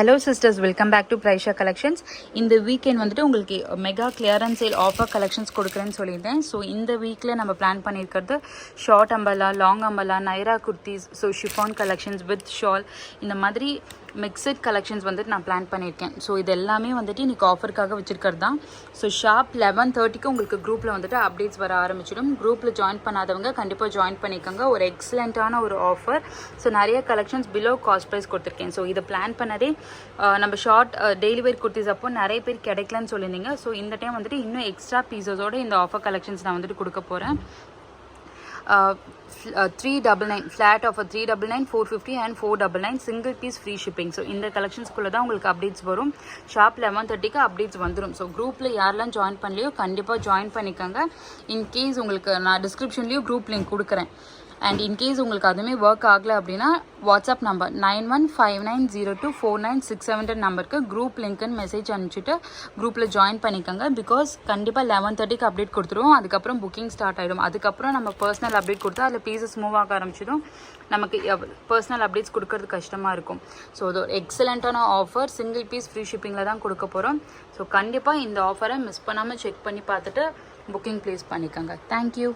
Hello sisters, welcome back to Praisha collections. இந்த weekend வந்துட்டு உங்களுக்கு mega clearance sale offer collections கொடுக்குறேன்னு சொல்லியிருந்தேன். ஸோ இந்த வீக்கில் நம்ம பிளான் பண்ணியிருக்கிறது short umbrella, long umbrella, Naira kurtis, so chiffon collections with shawl, இந்த மாதிரி மிக்சட் கலெக்ஷன்ஸ் வந்துட்டு நான் பிளான் பண்ணியிருக்கேன். ஸோ இது எல்லாமே வந்துட்டு இன்றைக்கி ஆஃபருக்காக வச்சுருக்கிறது தான். ஸோ ஷார்ப் 11:30க்கு உங்களுக்கு குரூப்பில் வந்துட்டு அப்டேட்ஸ் வர ஆரம்பிச்சிடும். குரூப்பில் ஜாயின் பண்ணாதவங்க கண்டிப்பாக ஜாயின் பண்ணிக்கோங்க. ஒரு எக்ஸலண்ட்டான ஒரு ஆஃபர். ஸோ நிறைய கலெக்ஷன்ஸ் பிலோ காஸ்ட் ப்ரைஸ் கொடுத்துருக்கேன். ஸோ இதை பிளான் பண்ணதே நம்ம ஷார்ட் டெய்லி வேர் குர்த்திஸ் அப்போ நிறைய பேர் கிடைக்கலன்னு சொல்லியிருந்தீங்க. ஸோ இந்த டைம் வந்துட்டு இன்னும் எக்ஸ்ட்ரா பீசஸோடு இந்த ஆஃபர் கலெக்ஷன்ஸ் நான் வந்துட்டு கொடுக்க போகிறேன். 399 flat offer 399, 450 and 499 single piece free shipping. So இந்த கலெக்ஷன்ஸ்குள்ளே தான் உங்களுக்கு அப்டேட்ஸ் வரும். ஷார்ப் 11:30க்கு அப்டேட்ஸ் வந்துடும். ஸோ குரூப்பில் யாரெல்லாம் ஜாயின் பண்ணலையோ கண்டிப்பாக ஜாயின் பண்ணிக்கோங்க. இன்கேஸ் உங்களுக்கு நான் டிஸ்கிரிப்ஷன்லேயும் குரூப் லிங்க் கொடுக்குறேன். அண்ட் இன்கேஸ் உங்களுக்கு அதுவுமே ஒர்க் ஆகலை அப்படின்னா வாட்ஸ்அப் நம்பர் 9159024967 நம்பருக்கு குரூப் லிங்க்குன்னு மெசேஜ் அனுப்பிச்சிட்டு குரூப்பில் ஜாயின் பண்ணிக்கோங்க. பிகாஸ் கண்டிப்பாக 11:30க்கு அப்டேட் கொடுத்துருவோம். அதுக்கப்புறம் புக்கிங் ஸ்டார்ட் ஆகிடும். அதுக்கப்புறம் நம்ம பர்சனல் அப்டேட் கொடுத்தா அதில் பீசஸ் மூவ் ஆக ஆரம்பிச்சிடும். நமக்கு பர்சனல் அப்டேட்ஸ் கொடுக்கறது கஷ்டமாக இருக்கும். ஸோ இது ஒரு எக்ஸலண்ட்டான ஆஃபர். சிங்கிள் பீஸ் ஃப்ரீ ஷிப்பிங்கில் தான் கொடுக்க போகிறோம். ஸோ கண்டிப்பாக இந்த ஆஃபரை மிஸ் பண்ணாமல் செக் பண்ணி பார்த்துட்டு புக்கிங் ப்ளேஸ் பண்ணிக்கோங்க. தேங்க்யூ.